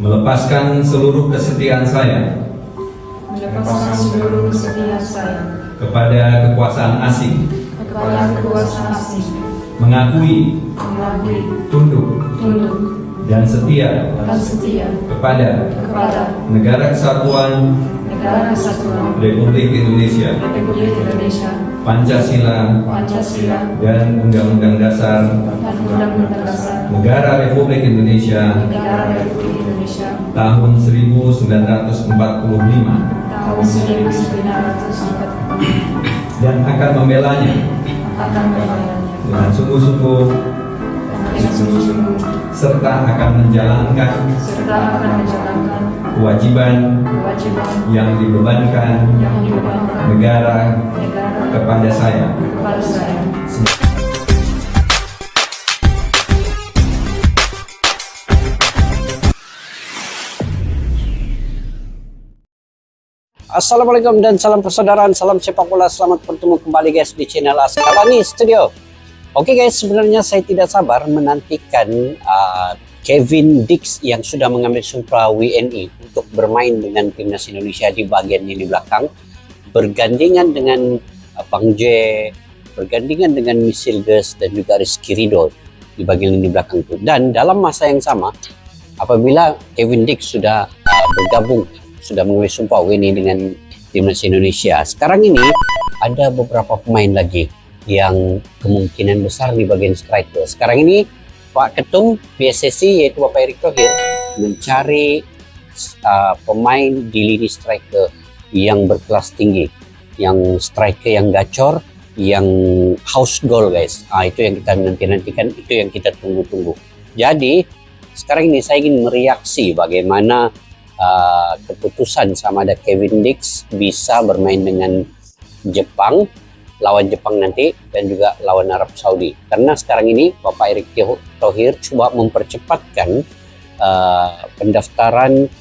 melepaskan seluruh kesetiaan saya melepaskan seluruh kesetiaan saya kepada kekuasaan asing, kepada kekuasaan asing, mengakui, tunduk, dan setia kepada negara kesatuan Republik Indonesia, Pancasila, dan Undang-Undang Dasar Negara Republik Indonesia tahun 1945, dan akan membelanya dengan sungguh-sungguh, serta akan menjalankan kewajiban yang dibebankan negara kepada saya. Assalamualaikum dan salam persaudaraan, salam sepak bola. Selamat bertemu kembali guys di channel Askalani Studio. Oke guys, sebenarnya saya tidak sabar menantikan Kevin Dix yang sudah mengambil sumpah WNI untuk bermain dengan timnas Indonesia di bagian lini belakang, bergandingan dengan Bang J, bergandingan dengan Misilges dan juga Rizky Ridho di bagian lini belakang itu. Dan dalam masa yang sama, apabila Kevin Dix sudah bergabung, sudah mengambil sumpah WNI dengan timnas Indonesia, sekarang ini ada beberapa pemain lagi yang kemungkinan besar di bagian striker. Sekarang ini Pak Ketum PSSI yaitu Bapak Erick Thohir mencari pemain di lini striker yang berkelas tinggi, yang striker yang gacor, yang house goal guys. Itu yang kita nantikan, itu yang kita tunggu-tunggu. Jadi sekarang ini saya ingin mereaksi bagaimana keputusan sama ada Kevin Dix bisa bermain dengan Jepang, lawan Jepang nanti, dan juga lawan Arab Saudi. Karena sekarang ini Bapak Erick Thohir coba mempercepatkan pendaftaran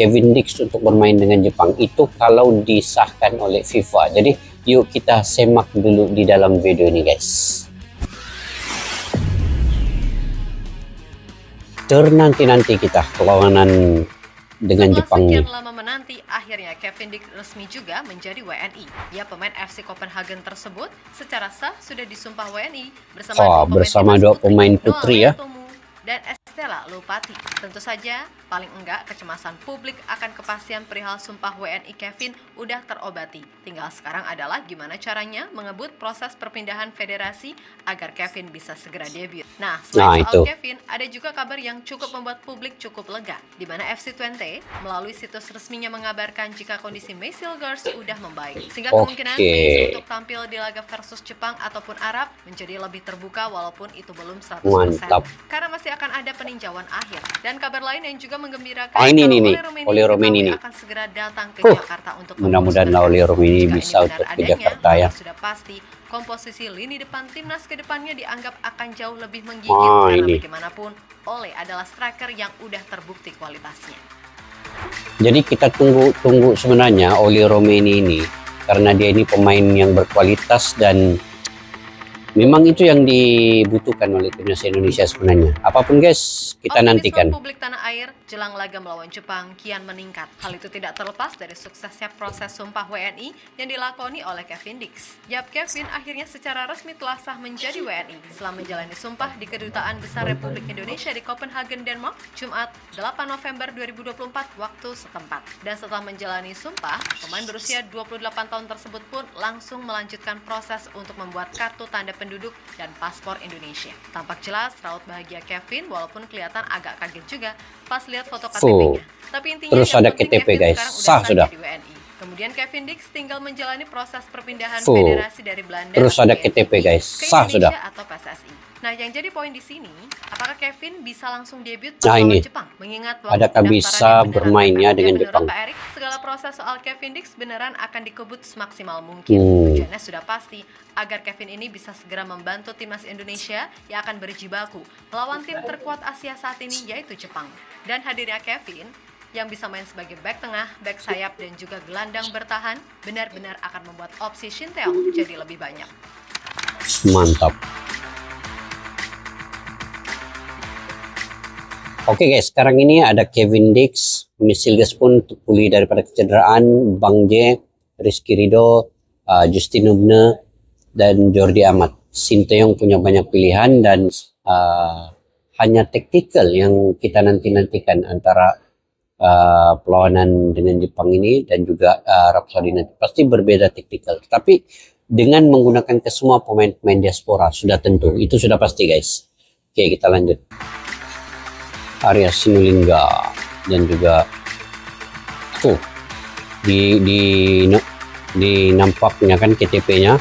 Kevin Dix untuk bermain dengan Jepang itu kalau disahkan oleh FIFA. Jadi yuk kita semak dulu di dalam video ini guys. Ternanti-nanti kita perlawanan dengan Jepang nih. Sekian lama menanti, akhirnya Kevin Dix resmi juga menjadi WNI. Ya, pemain FC Copenhagen tersebut secara sah sudah disumpah WNI bersama dua pemain putri ya, dan Estella Lupati. Tentu saja, paling enggak kecemasan publik akan kepastian perihal sumpah WNI Kevin udah terobati. Tinggal sekarang adalah gimana caranya mengebut proses perpindahan federasi agar Kevin bisa segera debut. Nah, selain soal Kevin, ada juga kabar yang cukup membuat publik cukup lega, di mana FC20 melalui situs resminya mengabarkan jika kondisi Misilges udah membaik, sehingga kemungkinan Miz untuk tampil di laga versus Jepang ataupun Arab menjadi lebih terbuka walaupun itu belum 100%. Mantap. Karena masih akan ada peninjauan akhir. Dan kabar lain yang juga menggembirakan, Oli Romeni ini akan segera datang ke Jakarta untuk mudah-mudahan Oli Romeni bisa untuk ke Jakarta ya. Sudah pasti komposisi lini depan timnas ke depannya dianggap akan jauh lebih menggigit karena bagaimanapun Ole adalah striker yang udah terbukti kualitasnya. Jadi kita tunggu sebenarnya Oli Romeni ini, karena dia ini pemain yang berkualitas dan memang itu yang dibutuhkan oleh timnas Indonesia sebenarnya. Apapun guys, kita nantikan. Publik tanah air jelang laga melawan Jepang kian meningkat. Hal itu tidak terlepas dari suksesnya proses sumpah WNI yang dilakoni oleh Kevin Dix. Yap, Kevin akhirnya secara resmi telah sah menjadi WNI setelah menjalani sumpah di Kedutaan Besar Republik Indonesia di Copenhagen, Denmark, Jumat 8 November 2024 waktu setempat. Dan setelah menjalani sumpah, pemain berusia 28 tahun tersebut pun langsung melanjutkan proses untuk membuat kartu tanda penduduk dan paspor Indonesia. Tampak jelas raut bahagia Kevin walaupun kelihatan agak kaget juga pas lihat foto KTP-nya. Tapi intinya terus ada KTP guys, sah sudah. Kemudian Kevin Dix tinggal menjalani proses perpindahan federasi dari Belanda. Terus ada KTP guys, sah sudah. Atau PSSI. Nah, yang jadi poin di sini, apakah Kevin bisa langsung debut lawan Jepang? Mengingat adakah bisa bermainnya dengan Jepang? Pak Erick, segala proses soal Kevin Dix beneran akan dikebut semaksimal mungkin. Tujuannya sudah pasti agar Kevin ini bisa segera membantu timnas Indonesia yang akan berjibaku melawan tim terkuat Asia saat ini yaitu Jepang. Dan hadirnya Kevin yang bisa main sebagai bek tengah, bek sayap dan juga gelandang bertahan benar-benar akan membuat opsi Shin Tae-yong jadi lebih banyak. Mantap. Oke guys, sekarang ini ada Kevin Dix, Misil pun pulih daripada kecederaan, Bang J, Rizky Ridho, Justin Nubne, dan Jordi Amat. Sinteyong punya banyak pilihan dan hanya taktikal yang kita nantikan antara perlawanan dengan Jepang ini dan juga Arab Saudi nanti. Pasti berbeda taktikal. Tapi dengan menggunakan kesemua pemain-pemain diaspora sudah tentu. Itu sudah pasti guys. Oke, kita lanjut. Arya Sinulinga dan juga di nampaknya kan KTP-nya.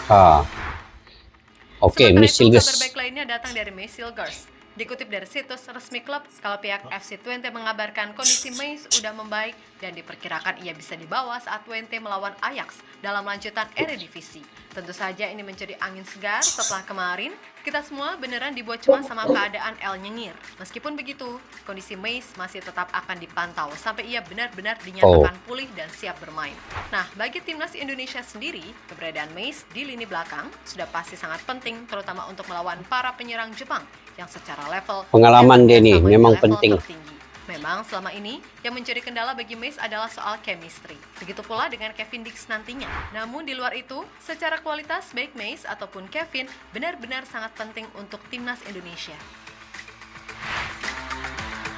Oke, Misil Kabar baik lainnya datang dari Misil Girls. Dikutip dari situs resmi klub, kalau pihak FC Twente mengabarkan kondisi Meis udah membaik dan diperkirakan ia bisa dibawa saat Twente melawan Ajax dalam lanjutan Eredivisie. Tentu saja ini menjadi angin segar setelah kemarin kita semua beneran dibuat cemas sama keadaan El Nyengir. Meskipun begitu, kondisi Meis masih tetap akan dipantau sampai ia benar-benar dinyatakan pulih dan siap bermain. Nah, bagi timnas Indonesia sendiri, keberadaan Meis di lini belakang sudah pasti sangat penting, terutama untuk melawan para penyerang Jepang yang secara level pengalaman dia nih memang penting. Tertinggi. Memang selama ini yang menjadi kendala bagi Meis adalah soal chemistry. Begitu pula dengan Kevin Dix nantinya. Namun di luar itu, secara kualitas baik Meis ataupun Kevin benar-benar sangat penting untuk timnas Indonesia.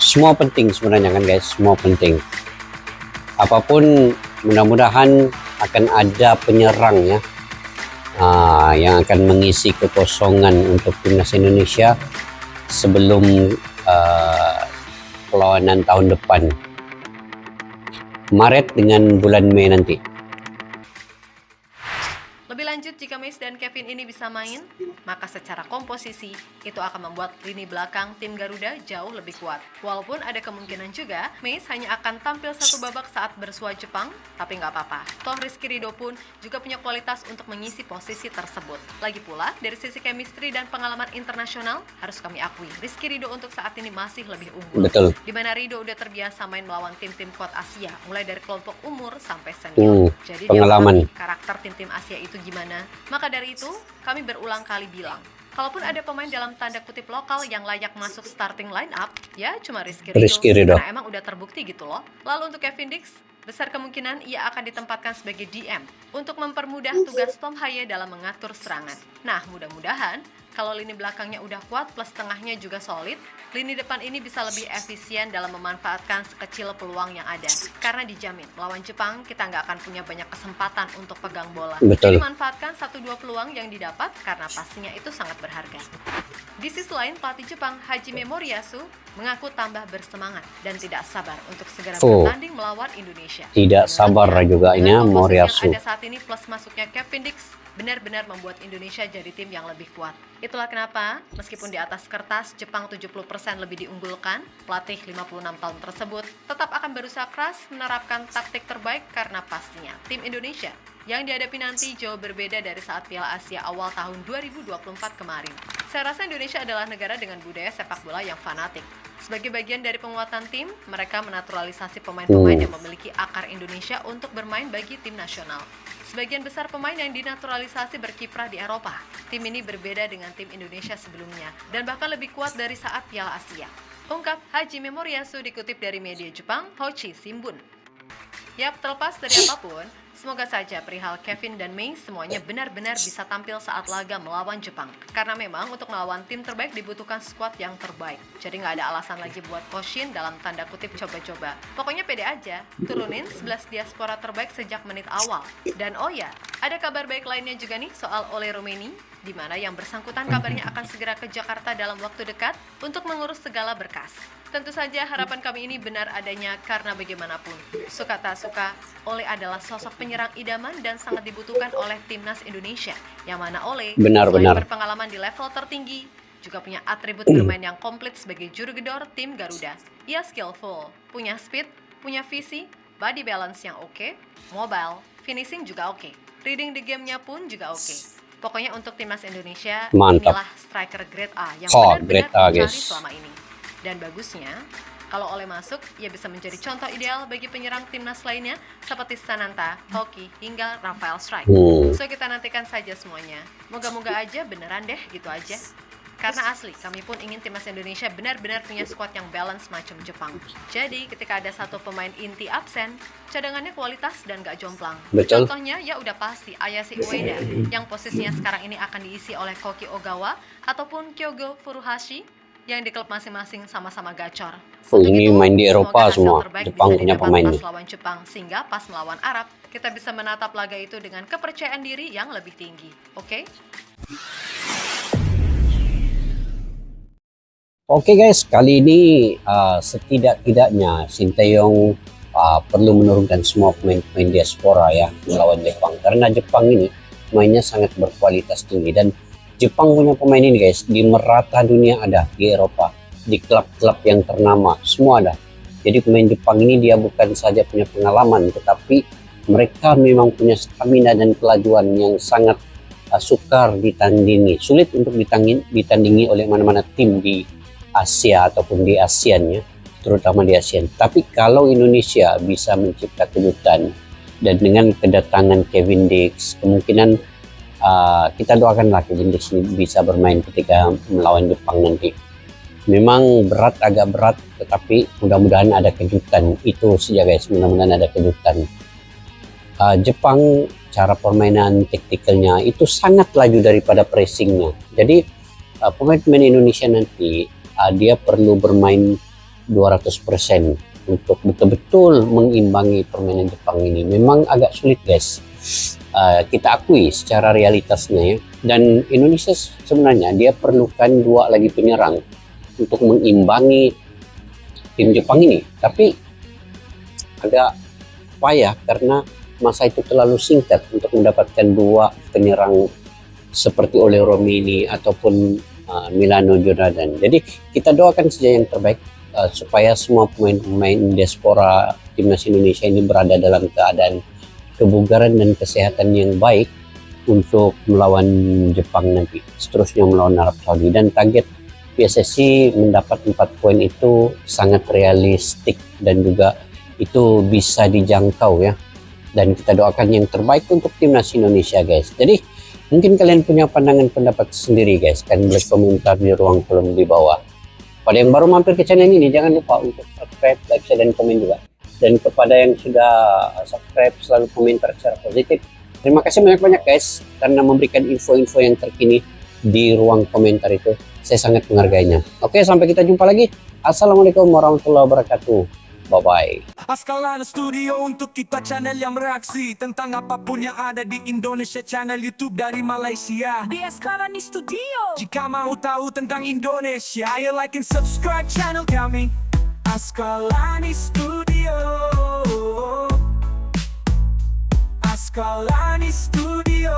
Semua penting sebenarnya kan guys, semua penting. Apapun mudah-mudahan akan ada penyerang ya. Yang akan mengisi kekosongan untuk timnas Indonesia sebelum perlawanan tahun depan Maret dengan bulan Mei nanti. Lebih lanjut, jika Meis dan Kevin ini bisa main, maka secara komposisi itu akan membuat lini belakang tim Garuda jauh lebih kuat. Walaupun ada kemungkinan juga Meis hanya akan tampil satu babak saat bersua Jepang, tapi nggak apa-apa. Toh Rizky Ridho pun juga punya kualitas untuk mengisi posisi tersebut. Lagi pula, dari sisi chemistry dan pengalaman internasional, harus kami akui, Rizky Ridho untuk saat ini masih lebih unggul. Betul. Di mana Ridho udah terbiasa main melawan tim-tim kuat Asia, mulai dari kelompok umur sampai senior. Jadi pengalaman. dia mengerti karakter tim-tim Asia itu gimana. Maka dari itu, kami berulang kali bilang, kalaupun ada pemain dalam tanda kutip lokal yang layak masuk starting line up, ya cuma Rizky Ridho. Karena emang udah terbukti gitu loh. Lalu untuk Kevin Dix, besar kemungkinan ia akan ditempatkan sebagai DM untuk mempermudah tugas Tom Haye dalam mengatur serangan. Nah, mudah-mudahan kalau lini belakangnya udah kuat plus tengahnya juga solid, lini depan ini bisa lebih efisien dalam memanfaatkan sekecil peluang yang ada. Karena dijamin, melawan Jepang kita nggak akan punya banyak kesempatan untuk pegang bola. Betul. Jadi manfaatkan 1-2 peluang yang didapat karena pastinya itu sangat berharga. Di sisi lain, pelatih Jepang Hajime Moriyasu mengaku tambah bersemangat dan tidak sabar untuk segera bertanding melawan Indonesia. Tidak sabar juga ini Moriyasu. Yang ada saat ini plus masuknya Kevin Dix benar-benar membuat Indonesia jadi tim yang lebih kuat. Itulah kenapa, meskipun di atas kertas Jepang 70% lebih diunggulkan, pelatih 56 tahun tersebut tetap akan berusaha keras menerapkan taktik terbaik karena pastinya tim Indonesia yang dihadapi nanti jauh berbeda dari saat Piala Asia awal tahun 2024 kemarin. Saya rasa Indonesia adalah negara dengan budaya sepak bola yang fanatik. Sebagai bagian dari penguatan tim, mereka menaturalisasi pemain-pemain yang memiliki akar Indonesia untuk bermain bagi tim nasional. Sebagian besar pemain yang dinaturalisasi berkiprah di Eropa. Tim ini berbeda dengan tim Indonesia sebelumnya dan bahkan lebih kuat dari saat Piala Asia. Ungkap Hajime Moriyasu dikutip dari media Jepang Hochi Shimbun. Yap, terlepas dari apapun, semoga saja perihal Kevin dan Mei semuanya benar-benar bisa tampil saat laga melawan Jepang. Karena memang untuk melawan tim terbaik dibutuhkan skuad yang terbaik. Jadi nggak ada alasan lagi buat Koshin dalam tanda kutip coba-coba. Pokoknya pede aja, turunin 11 diaspora terbaik sejak menit awal. Dan oh ya, ada kabar baik lainnya juga nih soal Ole Rumeni, di mana yang bersangkutan kabarnya akan segera ke Jakarta dalam waktu dekat untuk mengurus segala berkas. Tentu saja harapan kami ini benar adanya karena bagaimanapun, suka tak suka, Ole adalah sosok penyerang idaman dan sangat dibutuhkan oleh timnas Indonesia. Yang mana Ole selain berpengalaman di level tertinggi, juga punya atribut bermain yang komplit sebagai juru gedor tim Garuda. Ia skillful, punya speed, punya visi, body balance yang oke, mobile, finishing juga oke, reading the game-nya pun juga oke. Pokoknya untuk timnas Indonesia, inilah striker grade A yang benar-benar dicari selama ini. Dan bagusnya, kalau Ole masuk, ia bisa menjadi contoh ideal bagi penyerang timnas lainnya seperti Sananta, Hoki, hingga Rafael Strike. So kita nantikan saja semuanya. Moga-moga aja beneran deh, gitu aja. Karena asli, kami pun ingin timnas Indonesia benar-benar punya skuad yang balance macam Jepang. Jadi, ketika ada satu pemain inti absen, cadangannya kualitas dan gak jomplang. Betul. Contohnya, ya udah pasti Ayase Ueda, yang posisinya sekarang ini akan diisi oleh Koki Ogawa ataupun Kyogo Furuhashi, yang di klub masing-masing sama-sama gacor. Oh, Untuk ini itu, main di semoga Eropa hasil semua. terbaik Jepang bisa punya didapat pemain pas nih. lawan Jepang, sehingga pas melawan Arab, kita bisa menatap laga itu dengan kepercayaan diri yang lebih tinggi. Oke? Oke guys, kali ini setidak-tidaknya Sinteyong perlu menurunkan semua pemain-pemain diaspora ya melawan Jepang. Karena Jepang ini mainnya sangat berkualitas tinggi dan Jepang punya pemain ini guys di merata dunia ada, di Eropa, di klub-klub yang ternama semua ada. Jadi pemain Jepang ini dia bukan saja punya pengalaman, tetapi mereka memang punya stamina dan kelajuan yang sangat sukar ditandingi, sulit untuk ditandingi oleh mana-mana tim di Asia ataupun di ASEAN ya, terutama di ASEAN. Tapi kalau Indonesia bisa mencipta kejutan dan dengan kedatangan Kevin Dix, kemungkinan kita doakanlah Kevin Dix ini bisa bermain ketika melawan Jepang nanti. Memang agak berat, tetapi mudah-mudahan ada kejutan. Itu saja guys, mudah-mudahan ada kejutan. Jepang cara permainan taktikalnya itu sangat laju daripada pressingnya. Jadi pemain-pemain Indonesia nanti dia perlu bermain 200% untuk betul-betul mengimbangi permainan Jepang ini. Memang agak sulit guys, kita akui secara realitasnya ya. Dan Indonesia sebenarnya dia perlukan 2 lagi penyerang untuk mengimbangi tim Jepang ini. Tapi agak payah karena masa itu terlalu singkat untuk mendapatkan 2 penyerang seperti Ole Romini ataupun Milano Jonathan. Jadi kita doakan saja yang terbaik supaya semua pemain-pemain diaspora timnas Indonesia ini berada dalam keadaan kebugaran dan kesehatan yang baik untuk melawan Jepang nanti, seterusnya melawan Arab Saudi. Dan target PSSI mendapat 4 poin itu sangat realistik dan juga itu bisa dijangkau ya. Dan kita doakan yang terbaik untuk timnas Indonesia guys. Jadi mungkin kalian punya pandangan pendapat sendiri guys, kan boleh komentar di ruang kolom di bawah. Pada yang baru mampir ke channel ini jangan lupa untuk subscribe, like, share, dan komen juga. Dan kepada yang sudah subscribe selalu komentar secara positif. Terima kasih banyak-banyak guys karena memberikan info-info yang terkini di ruang komentar itu. Saya sangat menghargainya. Oke, sampai kita jumpa lagi. Assalamualaikum warahmatullahi wabarakatuh. Bye-bye. Askalana Studio untuk kita channel yang bereaksi tentang apapun yang ada di Indonesia, channel YouTube dari Malaysia di Askalani Studio. Jika mau tahu tentang Indonesia, ayo like and subscribe channel kami Askalani Studio. Askalani Studio.